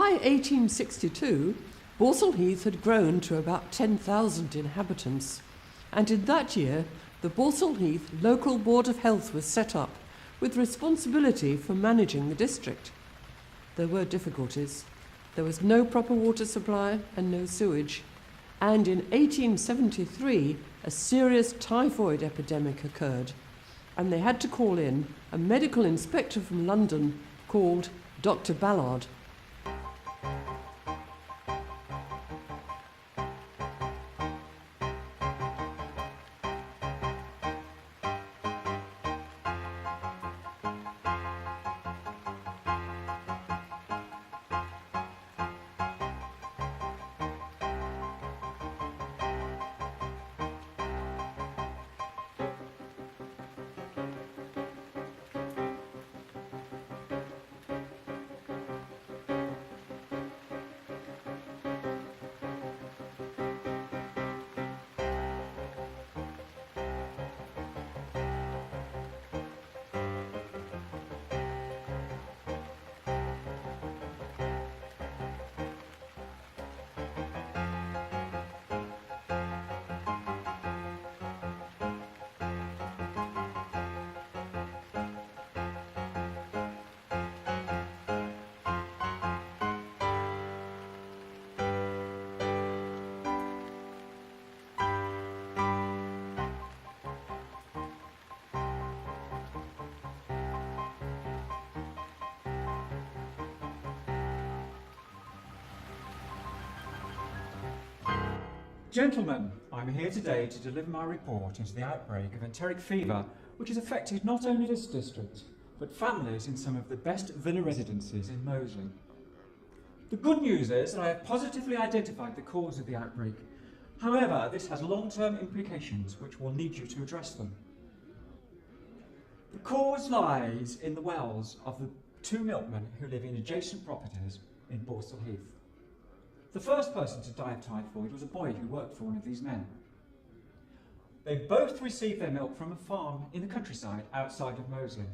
by 1862, Ballsal Heath had grown to about 10,000 inhabitants, and in that year the Ballsal Heath Local Board of Health was set up with responsibility for managing the district. There were difficulties. There was no proper water supply and no sewage, and in 1873 a serious typhoid epidemic occurred, and they had to call in a medical inspector from London called Dr. Ballard. Gentlemen, I'm here today to deliver my report into the outbreak of enteric fever, which has affected not only this district, but families in some of the best villa residences in Moseley. The good news is that I have positively identified the cause of the outbreak. However, this has long-term implications which will need you to address them. The cause lies in the wells of the two milkmen who live in adjacent properties in Ballsal Heath. The first person to die of typhoid was a boy who worked for one of these men. They both received their milk from a farm in the countryside outside of Moseley.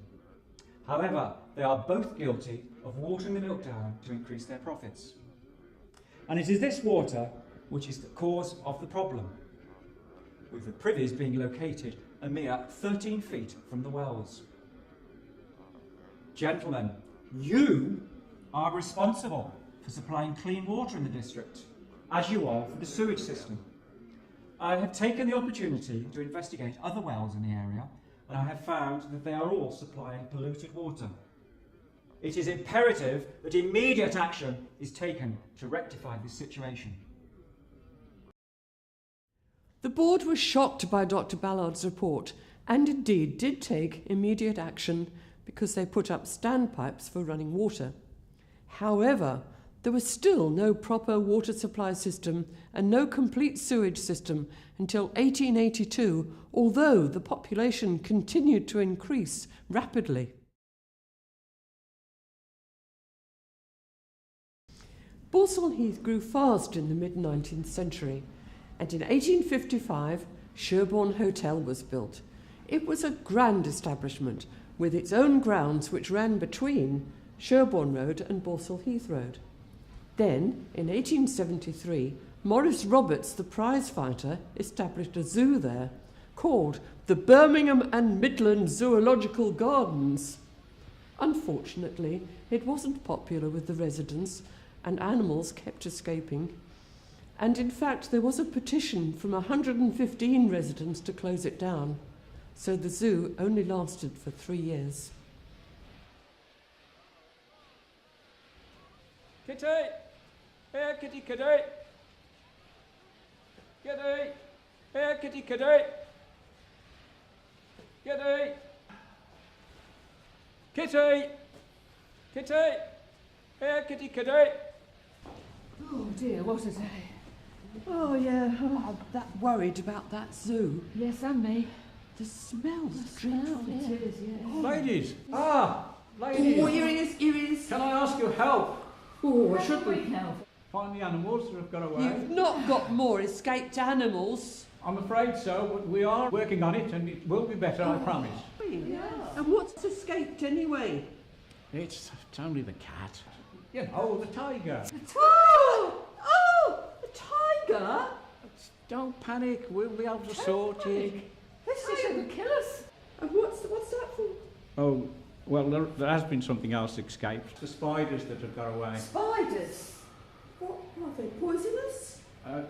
However, they are both guilty of watering the milk down to increase their profits. And it is this water which is the cause of the problem, with the privies being located a mere 13 feet from the wells. Gentlemen, you are responsible for supplying clean water in the district, as you are for the sewage system. I have taken the opportunity to investigate other wells in the area, and I have found that they are all supplying polluted water. It is imperative that immediate action is taken to rectify this situation. The board was shocked by Dr. Ballard's report and indeed did take immediate action because they put up standpipes for running water. However, there was still no proper water supply system and no complete sewage system until 1882, although the population continued to increase rapidly. Ballsal Heath grew fast in the mid-19th century, and in 1855 Sherborne Hotel was built. It was a grand establishment with its own grounds which ran between Sherborne Road and Ballsal Heath Road. Then, in 1873, Maurice Roberts, the prize fighter, established a zoo there called the Birmingham and Midland Zoological Gardens. Unfortunately, it wasn't popular with the residents, and animals kept escaping. And in fact, there was a petition from 115 residents to close it down, so the zoo only lasted for 3 years. Kitty! Here, kitty, kitty! Kitty! Here, kitty, kitty! Kitty! Kitty! Kitty! Here, kitty, kitty! Oh dear, what a day. Oh, yeah, I'm that worried about that zoo. Yes, and me. The smell's The smell, dreadful. it is, yeah. Ladies! Ladies! Oh, here he is, here he is. Can I ask your help? Oh, I should we be. help? Find the animals that have got away. You've not got more escaped animals. I'm afraid so, but we are working on it and it will be better, I promise. And what's escaped anyway? It's only the cat. You know, the tiger. Oh! Oh! A tiger? Don't panic, we'll be able to sort it. This Tiger isn't... will kill us. And what's that for? Oh, well, there has been something else escaped. The spiders that have got away. Spiders? What are they, poisonous?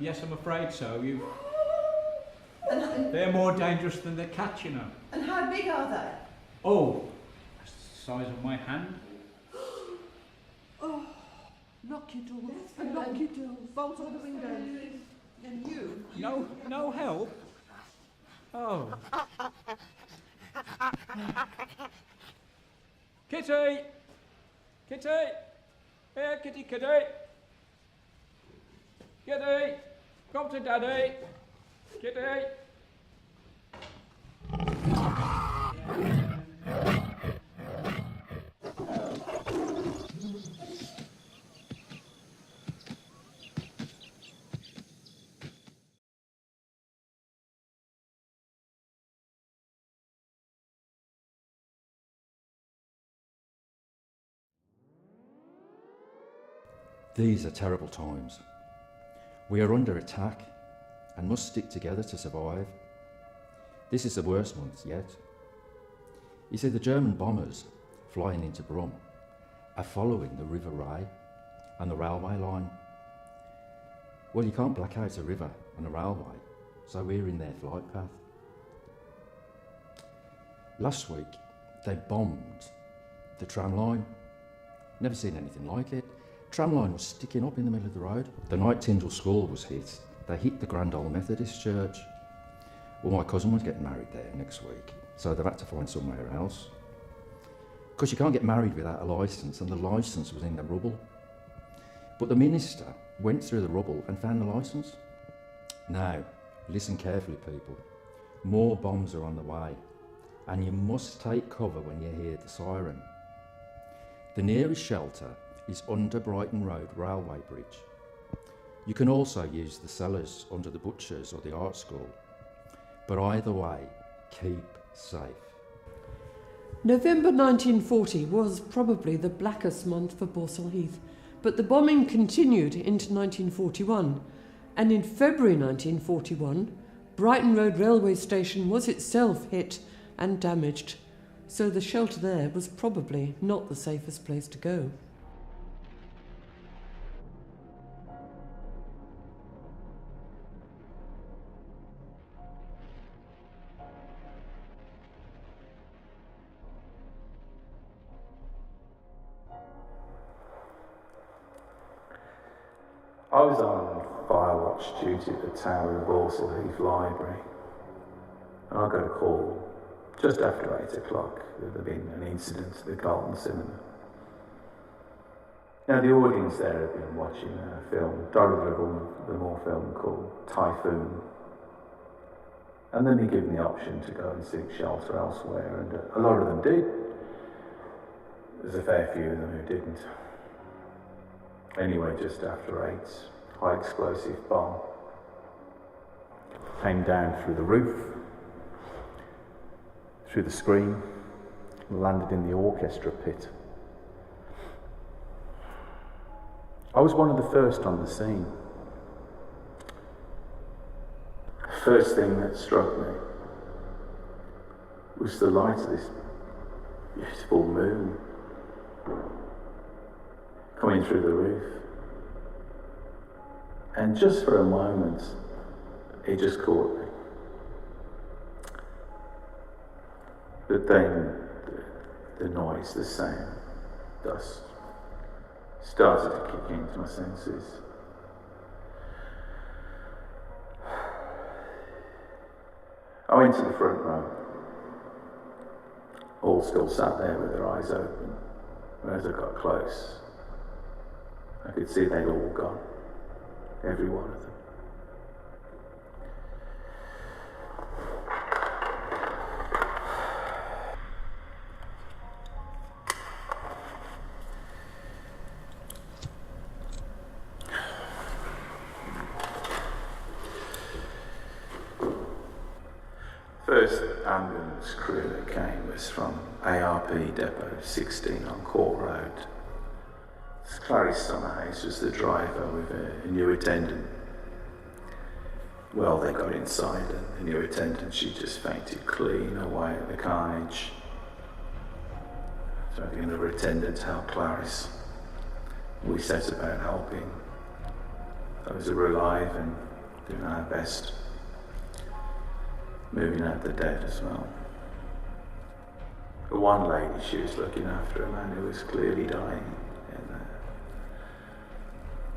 Yes, I'm afraid so. And They're more dangerous than the cat, you know. how big are they? Oh, that's the size of my hand. Oh, lock your doors. Lock your doors. Bolt all the windows. And you? No help? Oh. Kitty! Kitty! Here, kitty, kitty! Kitty! Come to daddy! Kitty! These are terrible times. We are under attack and must stick together to survive. This is the worst month yet. You see, the German bombers flying into Brum are following the River Ray and the railway line. Well, you can't black out a river and a railway, so we're in their flight path. Last week, they bombed the tram line. Never seen anything like it. Tram line was sticking up in the middle of the road. The night Tyndall School was hit. They hit the Grand Old Methodist Church. Well, my cousin was getting married there next week, so they've had to find somewhere else. Because you can't get married without a licence, and the licence was in the rubble. But the minister went through the rubble and found the licence. Now, listen carefully, people. More bombs are on the way, and you must take cover when you hear the siren. The nearest shelter is under Brighton Road Railway Bridge. You can also use the cellars under the Butchers or the Art School. But either way, keep safe. November 1940 was probably the blackest month for Ballsal Heath, but the bombing continued into 1941, and in February 1941, Brighton Road Railway Station was itself hit and damaged, so the shelter there was probably not the safest place to go. I was on fire watch duty at the tower of Ballsal Heath Library, and I got a call just after 8 o'clock that there'd been an incident at the Carlton Cinema. Now, the audience there had been watching a film, Dorothy the Moore film called Typhoon, and then they gave me the option to go and seek shelter elsewhere, and a lot of them did. There's a fair few of them who didn't. Anyway, just after 8, high explosive bomb came down through the roof, through the screen, landed in the orchestra pit. I was one of the first on the scene. First thing that struck me was the light of this beautiful moon coming through the roof. And just for a moment, it just caught me. But then the noise, the sound, dust started to kick into my senses. I went to the front row. All still sat there with their eyes open. And as I got close, I could see they'd all gone. Every one of them. First ambulance crew that came was from ARP Depot 16 on Court Road. Clarice Summerhouse was the driver with a new attendant. Well, they got inside and the new attendant, she just fainted clean away at the carnage. So the other attendant helped Clarice. We set about helping those who were alive and doing our best, moving out the dead as well. For one lady, she was looking after a man who was clearly dying.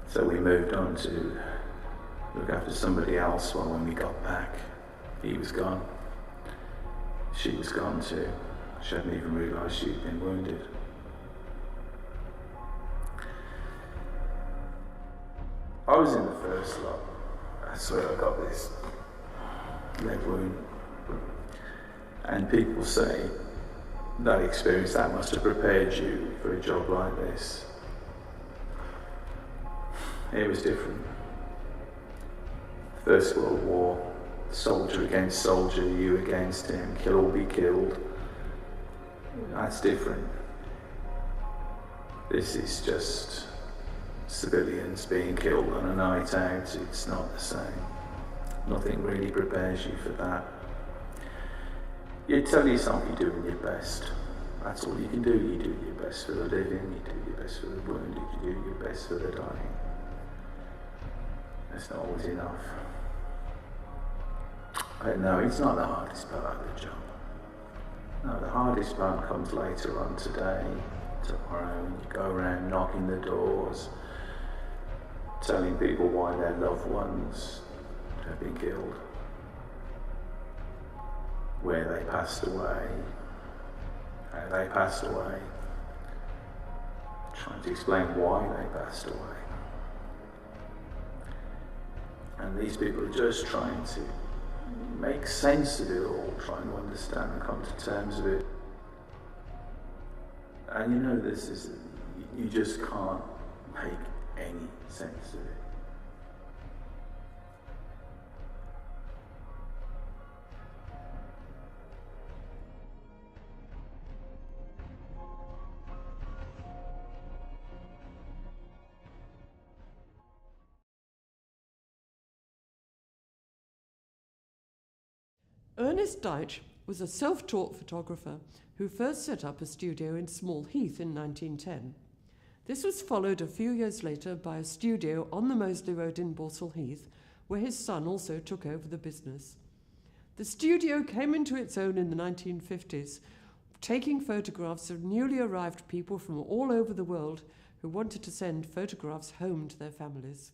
So we moved on to look after somebody else. Well, when we got back, he was gone. She was gone too. She hadn't even realised she'd been wounded. I was in the first lot. That's where I got this leg wound. And people say that experience, that must have prepared you for a job like this. It was different. First World War, soldier against soldier, you against him, kill or be killed. That's different. This is just civilians being killed on a night out. It's not the same. Nothing really prepares you for that. You tell yourself you're doing your best. That's all you can do. You do your best for the living, you do your best for the wounded, you do your best for the dying. That's not always enough. But no, it's not the hardest part of the job. No, the hardest part comes later on today, tomorrow, when you go around knocking the doors, telling people why their loved ones have been killed, where they passed away, how they passed away, trying to explain why they passed away. And these people are just trying to make sense of it all, trying to understand and come to terms with it. And you know, this is, you just can't make any sense of it. Ernest Deitch was a self-taught photographer who first set up a studio in Small Heath in 1910. This was followed a few years later by a studio on the Moseley Road in Ballsal Heath, where his son also took over the business. The studio came into its own in the 1950s, taking photographs of newly arrived people from all over the world who wanted to send photographs home to their families.